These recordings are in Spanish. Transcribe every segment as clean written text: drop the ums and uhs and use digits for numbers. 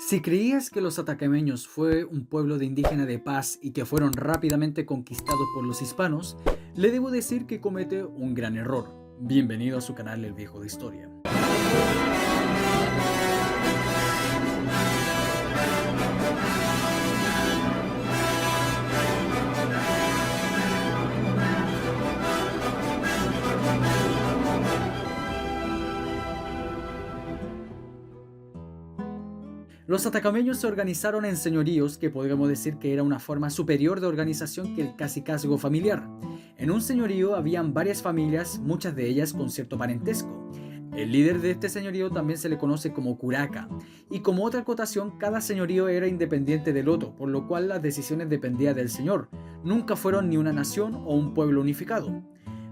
Si creías que los atacameños fue un pueblo de indígena de paz y que fueron rápidamente conquistados por los hispanos, le debo decir que comete un gran error. Bienvenido a su canal El Viejo de Historia. Los atacameños se organizaron en señoríos que podríamos decir que era una forma superior de organización que el cacicazgo familiar. En un señorío habían varias familias, muchas de ellas con cierto parentesco. El líder de este señorío también se le conoce como curaca, y como otra acotación, cada señorío era independiente del otro, por lo cual las decisiones dependían del señor. Nunca fueron ni una nación o un pueblo unificado.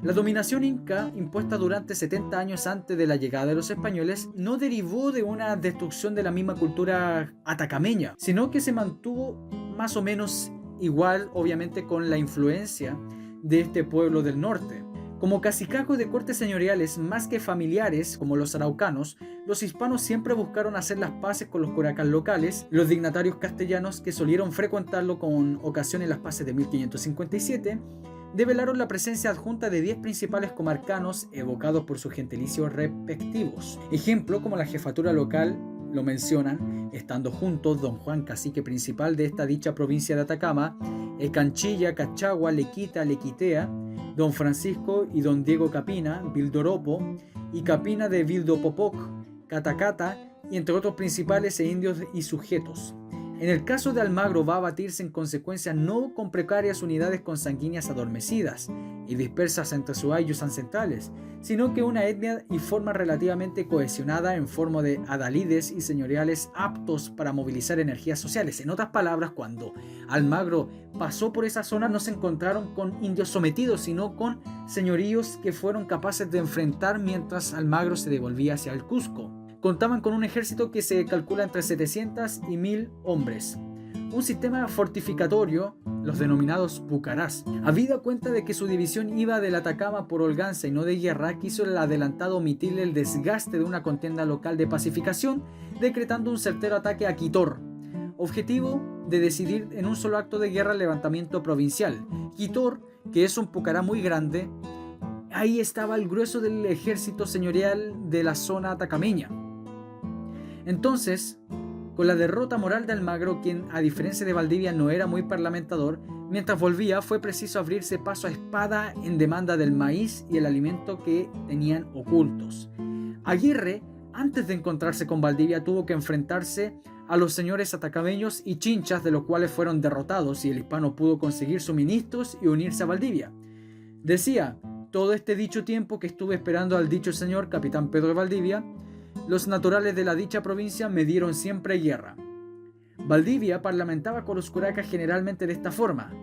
La dominación inca, impuesta durante 70 años antes de la llegada de los españoles, no derivó de una destrucción de la misma cultura atacameña, sino que se mantuvo más o menos igual, obviamente, con la influencia de este pueblo del norte. Como cacicazgos de cortes señoriales más que familiares, como los araucanos, los hispanos siempre buscaron hacer las paces con los curacas locales, los dignatarios castellanos que solieron frecuentarlo con ocasión en las paces de 1557, develaron la presencia adjunta de 10 principales comarcanos evocados por sus gentilicios respectivos. Ejemplo, como la jefatura local lo mencionan, estando juntos don Juan, cacique principal de esta dicha provincia de Atacama, Canchilla, Cachagua, Lequita, Lequitea, don Francisco y don Diego Capina, Vildoropo, y Capina de Vildopopoc, Catacata, y entre otros principales e indios y sujetos. En el caso de Almagro va a batirse en consecuencia no con precarias unidades consanguíneas adormecidas y dispersas entre sus ayllus ancestrales, sino que una etnia y forma relativamente cohesionada en forma de adalides y señoriales aptos para movilizar energías sociales. En otras palabras, cuando Almagro pasó por esa zona no se encontraron con indios sometidos, sino con señoríos que fueron capaces de enfrentar mientras Almagro se devolvía hacia el Cusco. Contaban con un ejército que se calcula entre 700 y 1000 hombres. Un sistema fortificatorio, los denominados pucarás. Habida cuenta de que su división iba del Atacama por holganza y no de guerra, quiso el adelantado omitirle el desgaste de una contienda local de pacificación, decretando un certero ataque a Quitor. Objetivo de decidir en un solo acto de guerra el levantamiento provincial. Quitor, que es un pucará muy grande, ahí estaba el grueso del ejército señorial de la zona atacameña. Entonces, con la derrota moral de Almagro, quien a diferencia de Valdivia no era muy parlamentador, mientras volvía fue preciso abrirse paso a espada en demanda del maíz y el alimento que tenían ocultos. Aguirre, antes de encontrarse con Valdivia, tuvo que enfrentarse a los señores atacameños y chinchas, de los cuales fueron derrotados, y el hispano pudo conseguir suministros y unirse a Valdivia. Decía: todo este dicho tiempo que estuve esperando al dicho señor capitán Pedro de Valdivia, los naturales de la dicha provincia me dieron siempre guerra. Valdivia parlamentaba con los curacas generalmente de esta forma: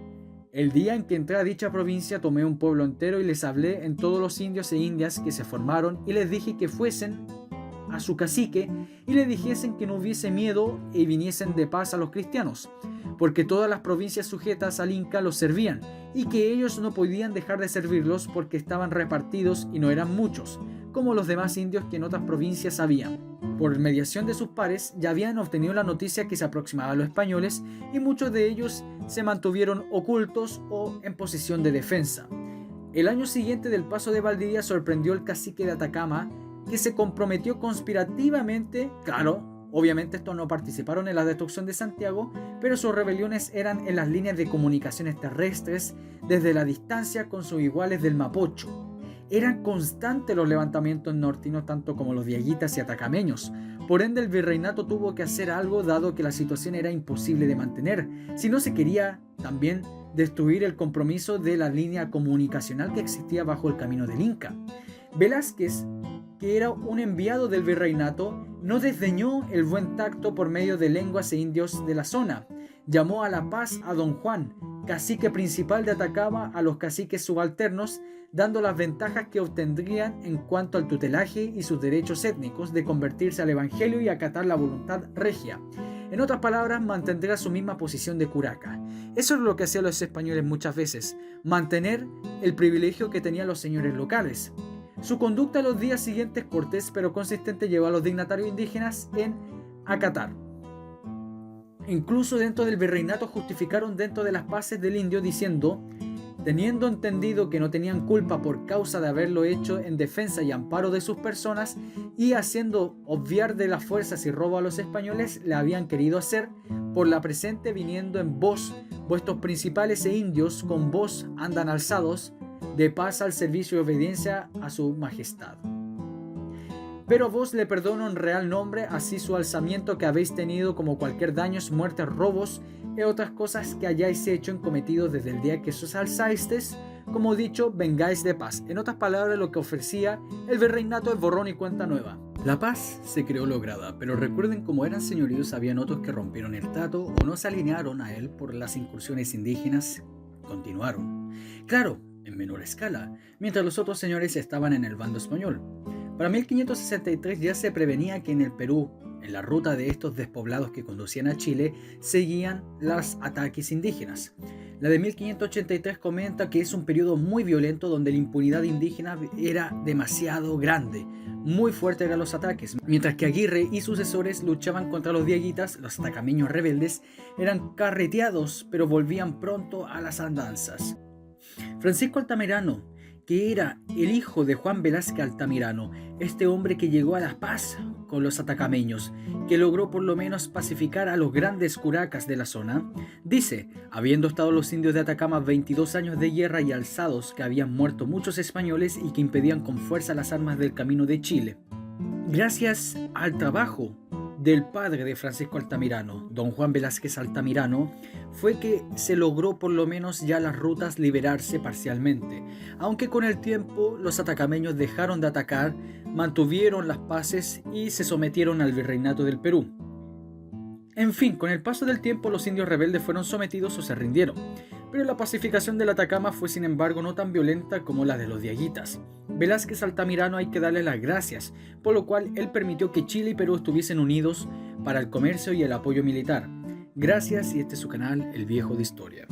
el día en que entré a dicha provincia tomé un pueblo entero y les hablé en todos los indios e indias que se formaron y les dije que fuesen a su cacique y le dijesen que no hubiese miedo y viniesen de paz a los cristianos, porque todas las provincias sujetas al Inca los servían y que ellos no podían dejar de servirlos porque estaban repartidos y no eran muchos, como los demás indios que en otras provincias habían. Por mediación de sus pares ya habían obtenido la noticia que se aproximaban a los españoles y muchos de ellos se mantuvieron ocultos o en posición de defensa. El año siguiente del paso de Valdivia sorprendió el cacique de Atacama, que se comprometió conspirativamente. Claro, obviamente estos no participaron en la destrucción de Santiago, pero sus rebeliones eran en las líneas de comunicaciones terrestres desde la distancia con sus iguales del Mapocho. Eran constantes los levantamientos nortinos, tanto como los diaguitas y atacameños. Por ende, el virreinato tuvo que hacer algo, dado que la situación era imposible de mantener, si no se quería también destruir el compromiso de la línea comunicacional que existía bajo el camino del Inca. Velázquez, que era un enviado del virreinato, no desdeñó el buen tacto por medio de lenguas e indios de la zona. Llamó a la paz a don Juan, cacique principal de Atacama, a los caciques subalternos, dando las ventajas que obtendrían en cuanto al tutelaje y sus derechos étnicos de convertirse al evangelio y acatar la voluntad regia. En otras palabras, mantendrá su misma posición de curaca. Eso es lo que hacían los españoles muchas veces, mantener el privilegio que tenían los señores locales. Su conducta los días siguientes, cortés pero consistente, llevó a los dignatarios indígenas en acatar. Incluso dentro del virreinato justificaron dentro de las paces del indio diciendo: teniendo entendido que no tenían culpa por causa de haberlo hecho en defensa y amparo de sus personas, y haciendo obviar de las fuerzas y robo a los españoles, le habían querido hacer, por la presente viniendo en vos, vuestros principales e indios con vos andan alzados, de paz al servicio y obediencia a su majestad. Pero vos le perdono en real nombre, así su alzamiento que habéis tenido como cualquier daños, muertes, robos y otras cosas que hayáis hecho en cometido desde el día que os alzasteis, como dicho, vengáis de paz. En otras palabras, lo que ofrecía el virreinato es borrón y cuenta nueva. La paz se creó lograda, pero recuerden, como eran señoríos, habían otros que rompieron el trato o no se alinearon a él por las incursiones indígenas. Continuaron. Claro, en menor escala, mientras los otros señores estaban en el bando español. Para 1563 ya se prevenía que en el Perú, en la ruta de estos despoblados que conducían a Chile, seguían los ataques indígenas. La de 1583 comenta que es un periodo muy violento donde la impunidad indígena era demasiado grande. Muy fuertes eran los ataques. Mientras que Aguirre y sucesores luchaban contra los dieguitas, los atacameños rebeldes eran carreteados, pero volvían pronto a las andanzas. Francisco Altamirano, que era el hijo de Juan Velázquez Altamirano, este hombre que llegó a la paz con los atacameños, que logró por lo menos pacificar a los grandes curacas de la zona, dice, habiendo estado los indios de Atacama 22 años de guerra y alzados, que habían muerto muchos españoles y que impedían con fuerza las armas del camino de Chile. Gracias al trabajo del padre de Francisco Altamirano, don Juan Velázquez Altamirano, fue que se logró por lo menos ya las rutas liberarse parcialmente, aunque con el tiempo los atacameños dejaron de atacar, mantuvieron las paces y se sometieron al virreinato del Perú. En fin, con el paso del tiempo los indios rebeldes fueron sometidos o se rindieron, pero la pacificación del Atacama fue sin embargo no tan violenta como la de los dieguitas. Velázquez Altamirano hay que darle las gracias, por lo cual él permitió que Chile y Perú estuviesen unidos para el comercio y el apoyo militar. Gracias, y este es su canal El Viejo de Historia.